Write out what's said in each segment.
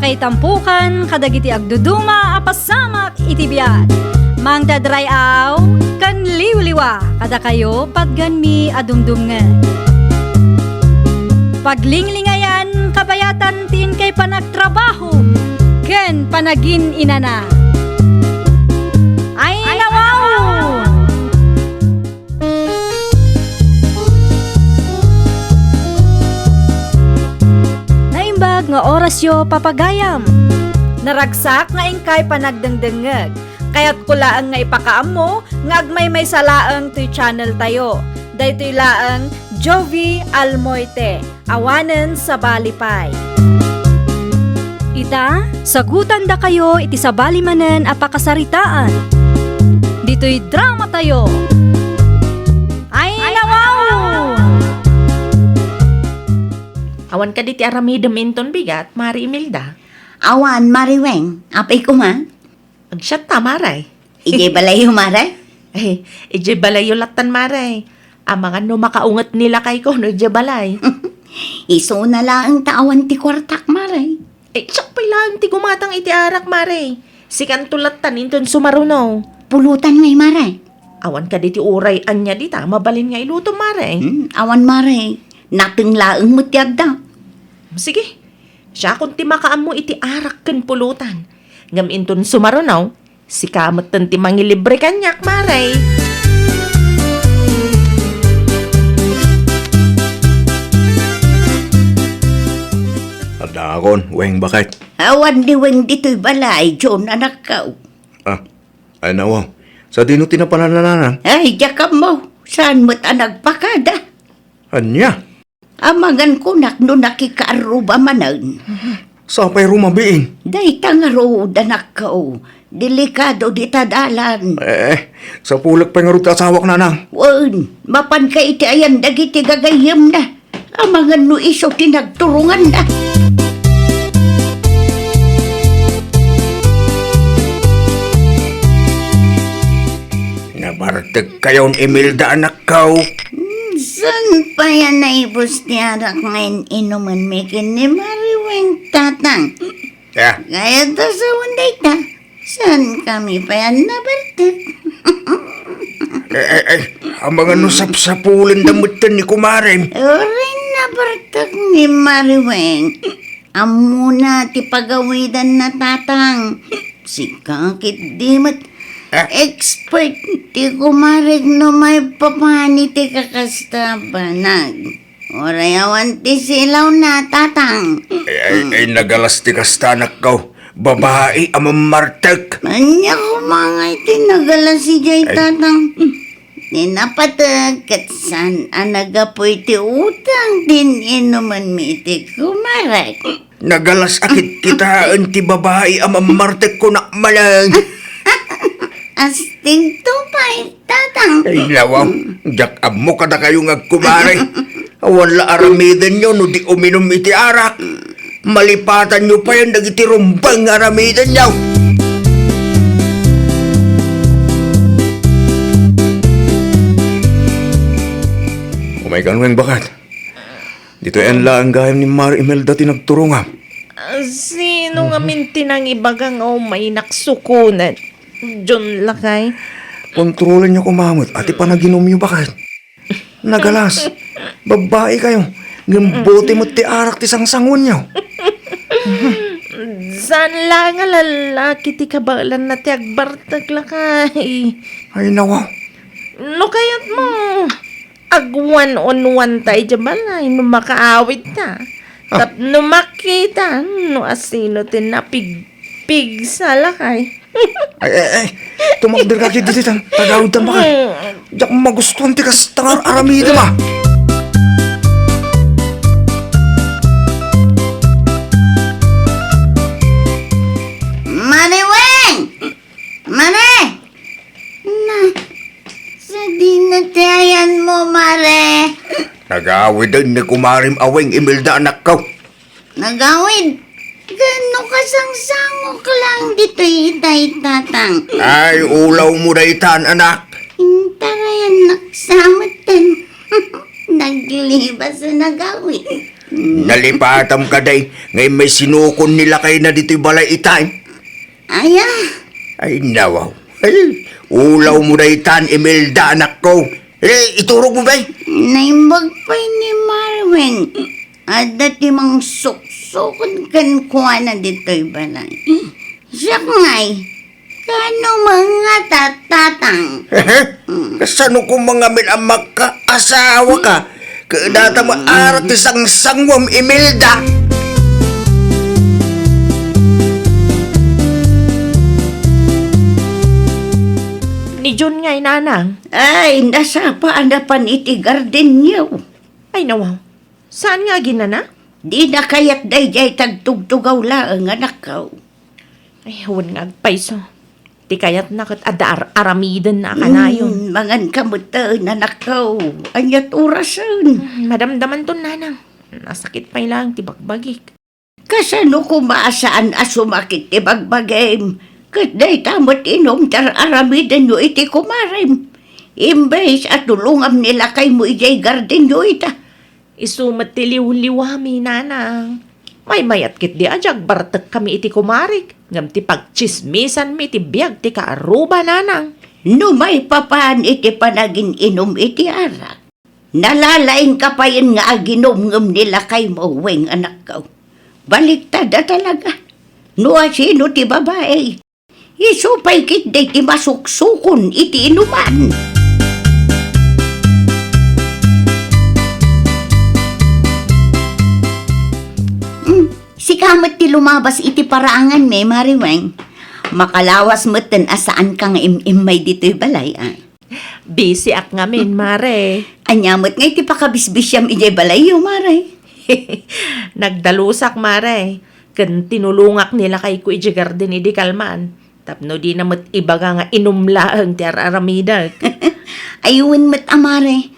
kay tampukan kadagiti agduduma apasamak iti biag. Mang dadrayaw kan liwliwa kada kayo patgan mi adumdumngan. Paglinglingayan kabayatan tin kay panagtrabaho ken panagin inana. Ay nawaw! Naimbag nga oras yo papagayam. Naragsak nga ingkay panagdengdengeg. Kaya't kulaang nga ipakaam mo, nga agmay may salaang to'y channel tayo. Daytoy laang Jovi Almoite, awanen sa Balipay. Ita, sagutan da kayo iti sabali manen apakasaritaan. Dito'y drama tayo. Ay nawaw! Awan ka diti aramidem inton bigat, Mari Imelda. Awan, Mariweng. Apay ko ma. Agsyat ta, Maray. Ije balay humara? Eh, ije balay yulatan, Maray. Ang mga makaungat nila kay ko, no ije balay. Iso na lang taawan ti kwartak, Maray. Eh, siyak pala ti gumatang iti arak, Maray. Sikan tulatan inton sumarunaw. Pulutan ngay, Maray. Awan ka diti uray anya dita, mabalin nga iluto, Maray. Awan, Maray. Nating laeng mo tiyag da. Sige, siya kung ti makaam mo iti arak ken pulutan. Ngam inton sumarunaw, si kamot ti mangilibre kanyak, Maray. Adakon, weng bakit? Awan diweng dito'y balay, John, anak ka. Ay nawaw. Sa dino tinapanananan? Ay, jakam mo. Saan mo't nagpakada? Anya? Amangan ko no nakikaaruba manan. Sa pay rumabiin? Day tangarod, anak ka. Delikado di tadalan. Sa pulag pa nga rin asawak na nang. Wan, mapan ka iti ayan dagiti gagayam na. Amangan no iso tinagturungan na. Nabartag kayon, Imelda, anak ka. San pa yan na ibus ti arak ngayon inuman mekin ni Mariweng tatang? Kaya to sa unday ta. San kami pa yan nabartag? Ang mga nusap-sapulan damutan ni Kumarim. Orin nabartag ni Mariweng. Amuna ti pagawidan na tatang. Si kakit di mat expert ti kumarig no may papani ti kakastabanag. Orayawan ti silaw na tatang. Ay nagalas ti kastanak ka. Babae ang mamartag. Anya kumangay ti nagala si Jay tatang. Ninapatag kat san anagapoy ti utang din inuman mi ti kumarag. Nagalas akit kitaan ti babae ang mamartag ko na malang. Asting tupay, tatang. Ay nawaw, jak mo kada kayo ngagkumari. Wala aramidan nyo no di uminom iti arak. Malipatan nyo pa yan nagiti rumbang aramidan nyo. Umay kanweng bakat. Dito yan lang gayam ni Mari Imelda tinagturunga. Sino nga minti ng ibagang may naksukunan? John Lakay. Kontrolin nyo kumamot at ipanaginom nyo bakat. Nagalas. Babae kayo. Ngimbuti mo ti arak ti sangsangon nyo. Saan lang nga lalaki ti kabalan na ti agbartag Lakay? Ay nawaw. No kayat mo. Agwan on one tayo dyan balay. No makaawit ta. Tap no makita. No asino tinapig sa Lakay. Ay, tumakdir ka kiti tan, tagawid tan baka. Diyak magustuhan ti kas tangar aramida ma. Mariweng! Mare! Na, sa di na tayan mo, Mare. Nagawid din ni Kumarim Aweng Imelda anak ko. Nagawid. Gano kasangsangok lang dito itay tatang. Ay, ulaw mo na itan anak. Intarayan naksamatan. Nagliba sa nagawid. Nalipatam ka day, ngay may sinukon nila kay na dito'y balay itay. Aya, Ay, nawaw. Ay, ulaw mo na itan, Imelda, anak ko. Iturog mo bay? naimbag pa ni Marweng. Ada ti mang suksukon kan kuha na dito'y balay. Siya ngay, kano mga tatatang? Kasano ko mga min ang magkaasawa ka? Kadata mo arat isang sangwam, Imelda. Ni John nga'y nanang. Ay, nasa paanapan iti garden niyo. Ay nawaw. Saan nga ginana? Di na kaya't dayjay tagtugtugaw laang anak ko. Ay, huwag nga agpaiso. Di kaya't nakat adar aramidan na kanayon. Mangan kamutan anak ko. Anyat orasan. Madamdaman to nanang. Nasakit pa lang tibagbagik. Kasano kumaasaan asumakit ti bagbagim. Kat day tamot inom tar aramidan nyo iti kumarim. Imbes at tulungam nila kay mo ijay garden nyo ita. Isumat ti liw-liwami nanang. May mayat kit di ajag bartek kami iti kumarik. Ngam ti pagchismisan mi ti biyag ti kaaruba nanang. No may papan iti panagin inom iti arak. Nalalaing kapayan nga aginom ngam nila kay maweng anak ko. Baliktad na talaga. No sino ti babae. Isupay kit day ti masuksukon iti inuman. Si kamat ti lumabas iti paraangan me, Mariweng. Makalawas moten asaan ka nga im-imay dito'y balay, ay. Busy ak ngamin, mare. Anyamot nga iti pakabisbisyam ijay balay yo, Mare. Nagdalusak, mare. Kan tinulungak nila kay ku iti garden idi kalman. Tapno di namat ibaga nga inumlaang ti aramidag. Ayun mo't amare.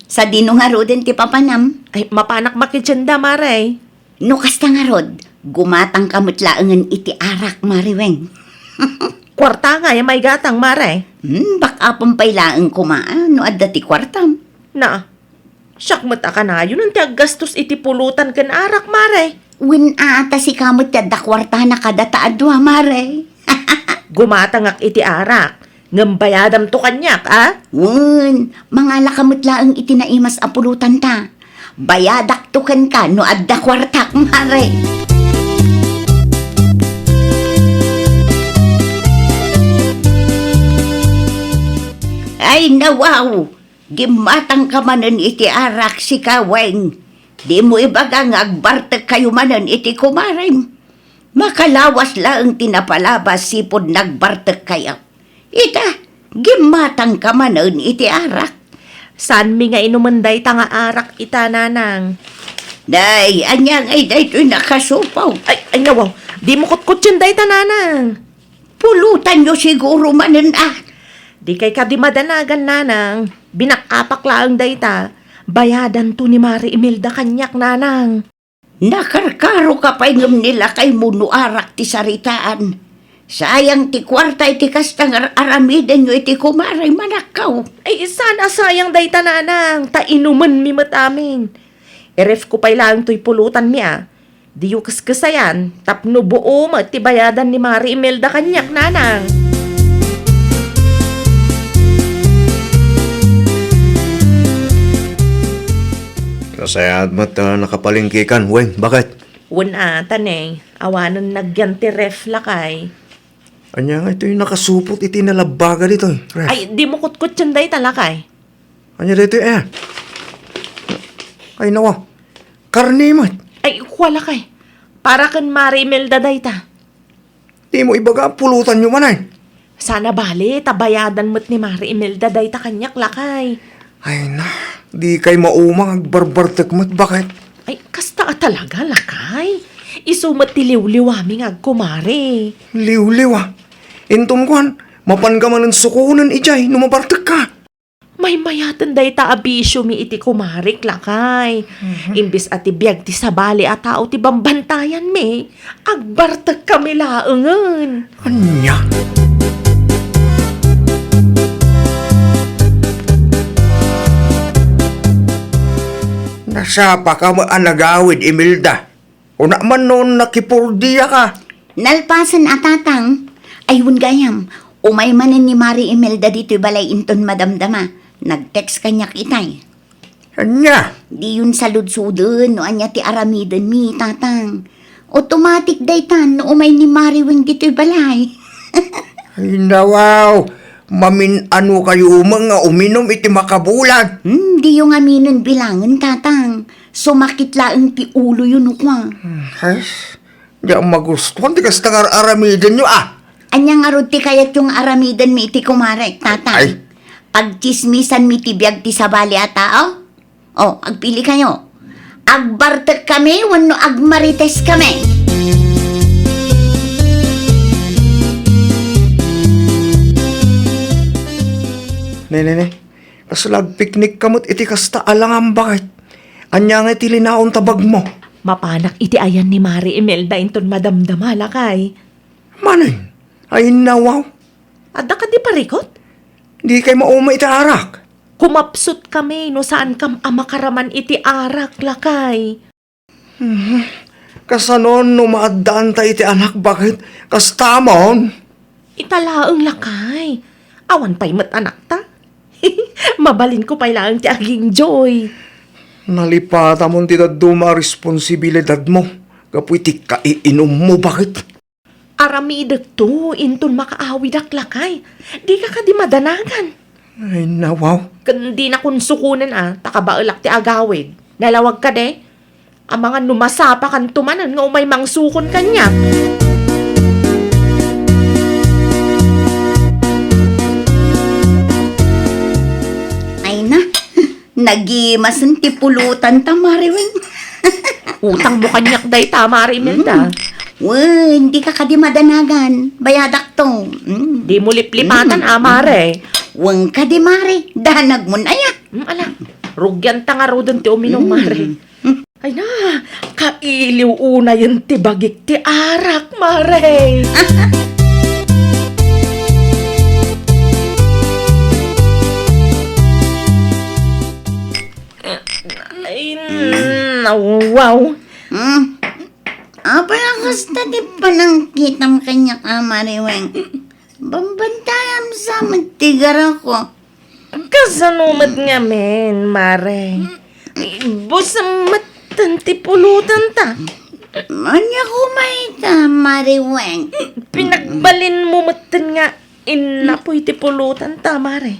Sa dino nga roden ti papanam. Ay, mapanak makitsenda, mare. No kasta nga rod, gumatang kamot laangan iti arak, Mariweng. Kwarta nga, may gatang, mare. Baka pampay laang kumaan, no adda ti kwartam. Na, siyak mataka na yun ang tiaggastos iti pulutan kan arak, mare. Win ata si kamot yadda kwarta na kadataadwa, Mare. Gumatang ak iti arak. Ngambayadam to kanyak, ah? Wun, mga lakamot laang iti naimas apulutan ta. Bayadak tukan ka no adda kwartak, Mare. Ay nawaw, gimatang ka manan iti arak si Kaweng. Di mo ibaga nga agbartag kayo manan iti kumarim. Makalawas laang tinapalabas sipod nagbartag kayo. Ita, gimatang ka manan iti arak. Saan mi nga inumanday ta nga arak ita, nanang? Day, anyang ay daytoy nakasupaw. Ay nawaw, di mo kutkutsin day ta, nanang. Pulutan nyo siguro manan ah. Di kay ka di madanagan, nanang. Binakapak laang day ta. Bayadan to ni Mari Imelda kanyak, nanang. Nakarkaro ka pa ingam nila kay muno arak ti saritaan. Sayang ti kwarta iti kastang aramidan nyo iti kumaray manakaw. Ay, sana sayang day ta, nanang. Ta inuman mi mat amin. Eref ko pa'y lang to'y pulutan mi, ah. Di yu kaskasayan. Tapno buo mat ti bayadan ni Mari Imelda kanyak, nanang. Kasayad mo't nakapalingkikan, Weng. Bakit? Wala, taneng. Awanan nagyan ti ref lakay. Anya nga ito'y nakasupot iti nalabaga dito. Ay, di mo kutkut yan day talakay. Anya dito Ay nawa, karne mat. Ay, wala kay. Para kan Mari Imelda day ta. Di mo ibaga pulutan nyo manay. Sana bali, tabayadan mo't ni Mari Imelda day ta kanyak lakay. Ay na, di kay maumang agbarbartek mat. Bakit? Ay, kasta ka talaga lakay. Isumat ti liw-liwaming agkumari. Liw-liw ah. Intom kuhan, mapan ka man ng sukunan ijay, numabartek ka. May mayatan day ta abisyo mi iti kumarik lakay. Imbis ati biyag ti sabali at tao ti bambantayan mi. Agbartag kami laengan. Anya? Sapa ka maanagawid, Imelda. O naman noon nakipurdiya ka. Nalpasan atatang. Ayun gayam. Umay manin ni Mari Imelda dito balay inton madamdama. Nag-text kanyak itay. Anya? Di yun salud-sudun no anya ti aramiden mi tatang. Automatic daytan no umay ni Mari weng dito balay. Ay nawaw. Mamin ano kayo mga uminom iti makabulan. Di yung aminin bilangan tatang. Sumakit laang ti ulo yun ukwa. Ay, di ang magustuhan. Di kas tangar aramidin nyo Anyang arod ti kayat yung aramiden mi iti kumarek tatang. Ay. Pagchismisan mi ti biag ti sabali ata oh, agpili kayo. Agbartek kami wano agmarites kami. Ne. Kasalag piknik kamot iti kasta alangan bakit. Anya nga iti linaon tabag mo. Mapanak iti ayan ni Mari Imelda inton madamdama lakay. Manin? Ay nawaw. Adda ka di parikot? Di kay mauma iti arak. Kumapsut kami no saan kam amakaraman iti arak lakay. Kasanon no maadaan ta iti anak bakit. Kastamon. Italaang lakay. Awan pa'y mat anak ta. Mabalin ko pa'y lang ti aging joy. Nalipata mo ti duma responsibilidad mo. Kapoy ti kaiinom mo bakit. Aramidag to, inton makaawidak lakay. Di ka di madanagan. Ay nawaw. Kundi na kun sukunan takabaelak ti agawid. Nalawag ka de. Ang mga numasapa kan tumanan nga umay mangsukon kanya. Ay na, nagimasan ti pulutan ta mariwing. Utang mo kanyak day tama rin, Imelda. Hindi ka kadi madanagan. Bayadak to. Di mo liplipatan, amare. Wang kadi mari. Danag mo na ya. Ala, rugyan ta nga rodon ti uminom, mare. Ay na, kailiw una yung tibagik ti arak, mare. Ay, wow. Apalakas na di pa nang kitam kanya ka mariwing. Bambantayam sa magtigar ako. Kasanumat nga men, mare. Busang matan ti pulutan ta. Anya kumaita mariwing. Pinagbalin mo matan nga inapoy ti pulutan ta, mare.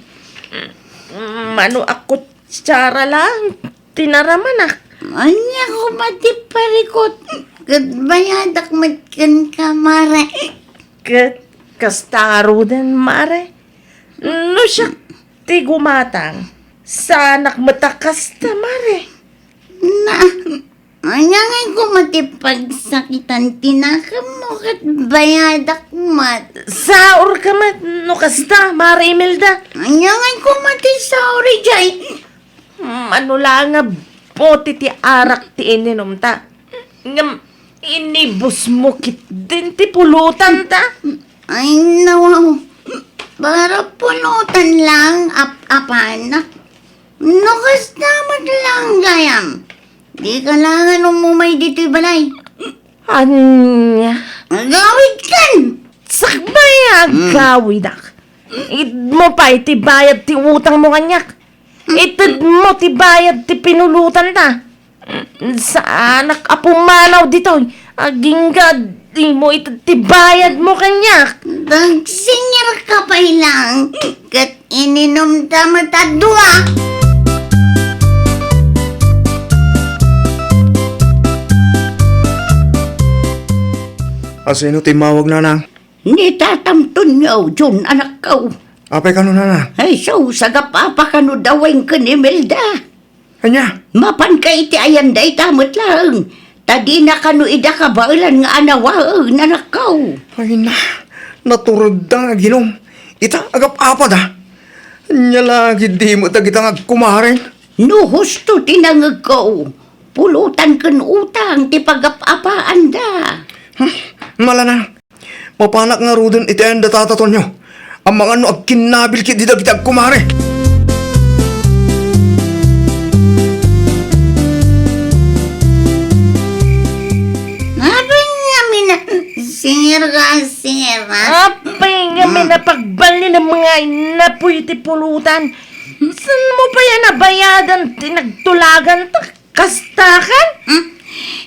Mano ako tsara lang. Tinaraman Anya kumati parikot. Bayadak matkan ka mare. Kastaro din, mare. No siya ti gumatang. Sa anak matakas ta, mare. Anya ngay kumati pagsakitan tinakam mo kat bayadak mat. Saur ka mat, no kasta, mare Imelda. Anya ngay kumati sorry jay. Ano lang nga, bote ti arak ti ininom ta. Ngam, inibus mo kit din ti pulutan ta. Ay nawaw. Para punutan lang apan. Nukas naman lang gayam. Di ka lang umumay dito'y balay. Anya, Gawid kan! sakbay agawid ak. It mo pa iti bayad ti utang mo kanyak. Itid mo ti bayad ti pinulutan ta. Sa anak apumanaw dito. Agingad, di mo itid ti bayad mo kanyak. Dagsinger ka pa ilang. Kat ininom ta matadwa. Asino timawag na nang? Ni tatamton niyo, Jun, anak ko. Apay ka no na nang? Ay, so, sagapapa ka no daweng ka ni Melda. Anya? Mapan ka iti ayan day tamot lang. Tadi na ka no ida ka bailan nga anawa, anak ko. Ay na. Naturod da nga ginom. Ita agap apa da? Anya lagi di mo tagitang agkumarin. No, husto tinangag ko. Pulutan kan utang, ti pagapapaan da. Mala na. Mapanak nga rudin iti ang datataton nyo. Ang mga ano agkinabil kit di dagitang kumare. singir ka, singir, ha? Apay nga may napagbali ng mga inapoy ti pulutan. Saan mo pa yan nabayadan tinagtulagan ta? Kastakan?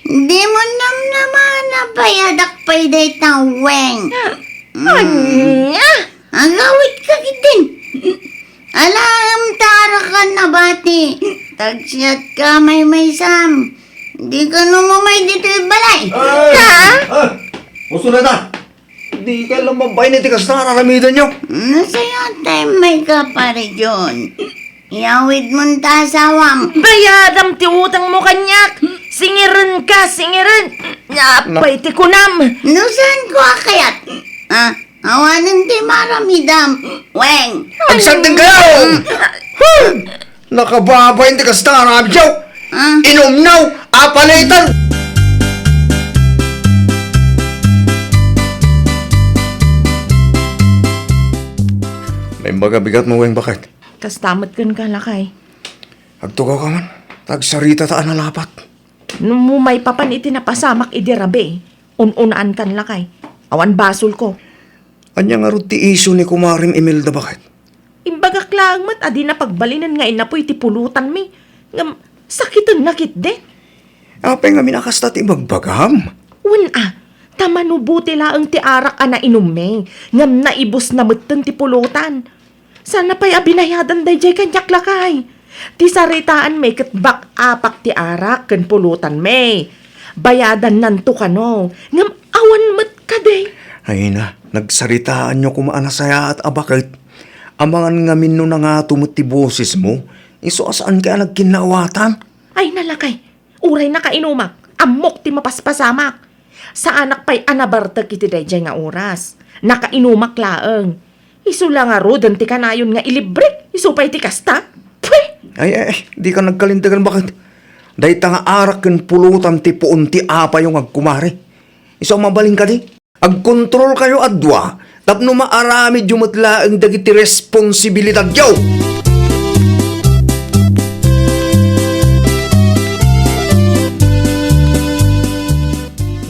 Di mo naman nabayadak pa'y day taweng. Anya? Agawit ka kitin. Alam tara ka na bati. Tagsiyat ka may sam. Di ka numumay dito balay. Gusto na ta. Di ka lumabay ni tikas na aramidan nyo. Nasa'yo tayo may kapare John. Iawid mo ta sawam. Bayadam ti utang mo kanyak. Singirin ka, singirin. Apay ti kunam. Nusan ko akayat? Awanan ti maramidam. Weng. Agsanting kayo! Nakababay ni tikas na aramid nyo. Inumnaw, apalitan! May magabigat mo, Weng, bakit? Kastamat kan ka lakay. Agtugaw ka man. Tagsarita taan na lapat. Numumay papan iti napasamak idirabe. Ununaan kan lakay. Awan basol ko. Anya nga ro ti iso ni Kumaring Imelda, bakit? Imbagak lang mat adi na pagbalinan nga inapoy ti pulutan mi. Ngam sakitan nakit de. Apay nga minakasta ti magbagam. Tamanubuti laang ti arak na inom me. Ngam naibos na mutten ti pulutan. Sana pa'y abinayadan day jay kanyak lakay. Ti saritaan may katbak apak ti arak ken pulutan me. Bayadan nanto kano. Ngam awan mat ka day. Ay na, nagsaritaan nyo kumaan na saya at abakit. Amangan nga minno na nga tumot ti boses mo. Iso asaan kaya nagkinawatan? Ay nalakay. Uray na kainumak. Amok ti mapaspasamak. Sa anak pa'y anabartag iti dayjay nga oras. Nakainumak laeng. Isu lang nga ro, ti kanayon nga ilibre. Isu pa'y ti kasta. Pweh! Ay, di ka nagkalindagan bakit? Dahi ta nga arak ken pulutan ti puon ti apa yung agkumari. Iso mabaling ka di? Agkontrol kayo adwa. Tapno maarami jumatla ang dagiti responsibilidad yaw.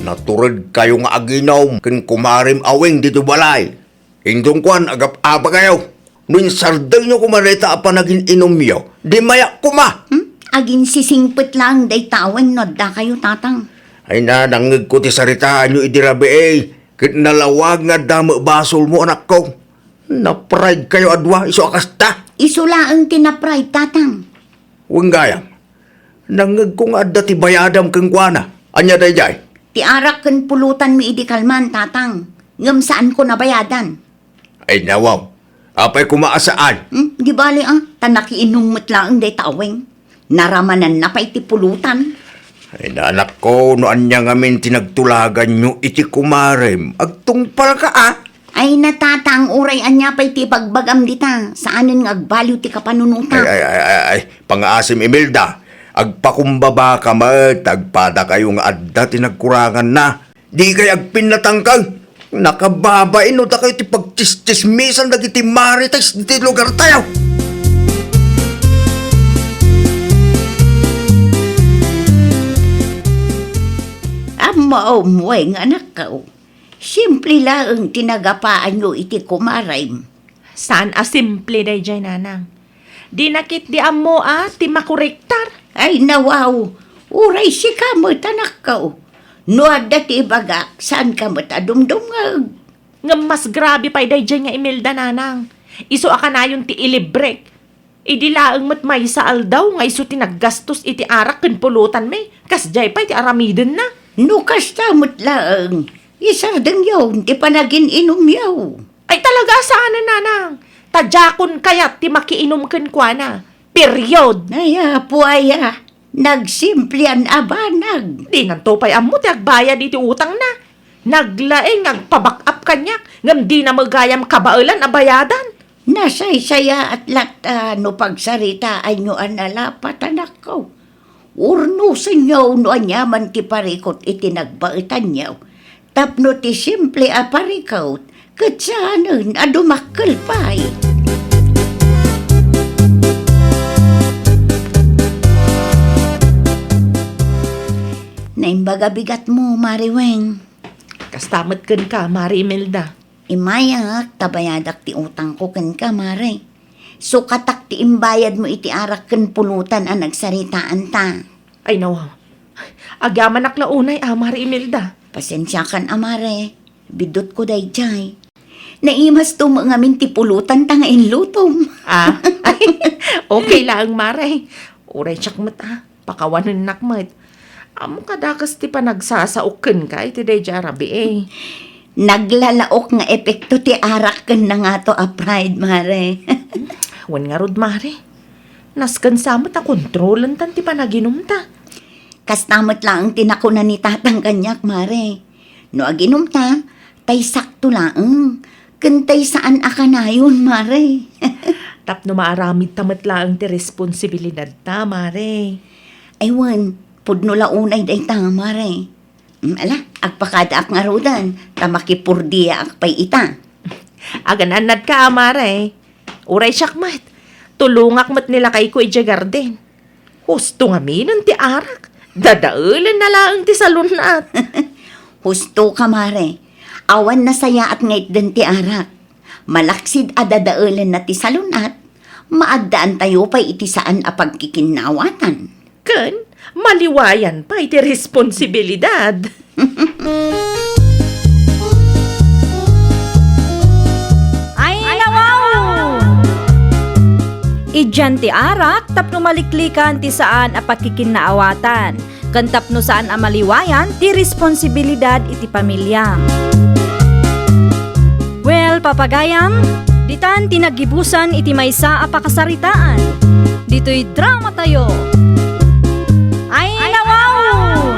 Naturad kayo nga aginaw ken kumarim aweng dito balay. Indong kwan agap-apa kayo. Nung sarday nyo kumareta apa naging inom yo, di mayak kuma. Agin sisingpit lang day taweng nodda kayo tatang. Ay na, nangig ko ti saritaan nyo idirabe eh. Kit nalawag nga damo basol mo anak ko. Na-pride kayo adwa, iso akasta. Isula ang tinapray tatang. Huwag gayam. Nangig ko nga adda ti bayadam keng kwana. Anya day jay? Ti arak ken pulutan mi idi kalman tatang. Ngam saan ko nabayadan? Ay nawaw. Apay kumaasaan. Di bali tanaki inumot lang day taweng. Naramanan na pa'y ti pulutan. Ay na anak ko, no anya ngamin tinagtulagan nyo iti kumarem. Agtungpal ka Ay natatang uray anya pa'y ti pagbagam dita. Saanin nga agbaliw ti kapanunuta. Ay, pang-asim Imelda. Agpakumbaba ka mat, agpada kayo nga adda tinagkurangan na. Di kay agpinatangkag. Nakababain no ta kayo ti pagtistismisan dagiti marites di lugar tayo. Maumweng anak ko. Simple lang ang tinagapaan nyo iti kumaray. Saan simple day jay nanang. Di nakit di amo ti makurektar. Ay nawaw, uray si kamot anak ko. No adda ti bagak, saan kamot adumdumag. Nga mas grabe pa'y day jay nga Imelda nanang. Iso akanayon ti ilibrek. Idilaang mat may saal daw nga iso tinaggastos iti arak ken pulutan me. Kas jay pa'y ti aramiden na. No kastamot lang. Isardeng yun, ti panagin inom yaw. Ay talaga saan nanang. Tadjakon kayat ti makiinom ken kuana. Period. Ay apo aya, nagsimplian abanag. Di nanto pa'y amo ti agbayad iti utang na. Naglaeng agpabakap kanyak. Ngam di na magayam kabailan abayadan. Nasaysaya at lata no pagsarita ay nyo analapat anak ko. Urnusin nyo no anyaman ti parikot itinagbaitan nyo. Tapno ti simple a parikot, katsanan adumakkel pa'y. Naimbaga bigat mo, Mariweng. Kastamat kan ka, Mari Imelda. Imayak, tabayadak ti utang ko kan ka, Mare. So katak ti imbayad mo iti arak kan pulutan ang nagsaritaan ta. Ay nawa. Agaman aklaunay, Mari Imelda. Pasensya kan, Amare. Bidot ko day jay. Naimas to mga minti pulutan ta nga inlutom. Ay, okay lang, Mare. Uray tsak mat, pakawanan nakmat. Amo kadakas ti pa nagsasauken ka, iti day jarabi Naglalaok nga epekto ti arak kan na nga to a pride, Mare. Wan nga rod, Mare. Naskan samat a kontrolan tan ti panaginom ta. Kastamot lang ang tinakunan ni tatang kanyak, Mare. No aginom ta, tay sakto lang. Kantay saan akanayon, Mare. Tapno maaramid tamat lang ti responsibilidad ta, Mare. Aywan, pudno launay day ta, Mare. Ala, agpakada ak nga rodan, tamakipurdiya ak pay ita. Agananad ka, Mare. Uray syakmat. Tulungak mat nila kay ko ija garden. Husto nga minan ti arak. Dadaulan na lang ti salunat. Husto ka, Mare. Awan na saya at ngayt din ti arak. Malaksid adadaulan na ti salunat. Maagdaan tayo pa iti saan a pagkikinawatan. Ken, maliwayan pa iti responsibilidad. Ay, nawaw! Idyan ti arak, tapno maliklikan ti saan a pakikinaawatan. Kan tapno saan a maliwayan, ti responsibilidad iti pamilya. Well, papagayam, ditan tinagibusan iti maysa a pakasaritaan. Dito'y drama tayo. Ay, nawaw!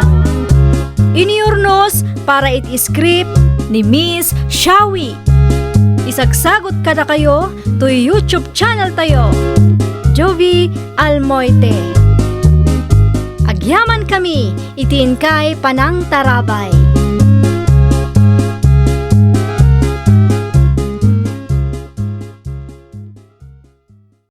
Iniurnos para iti script ni Miss Shawi. Isagsagot kada kayo to YouTube channel tayo, Jovi Almoite. Agyaman kami, itiin kay Panang Tarabay.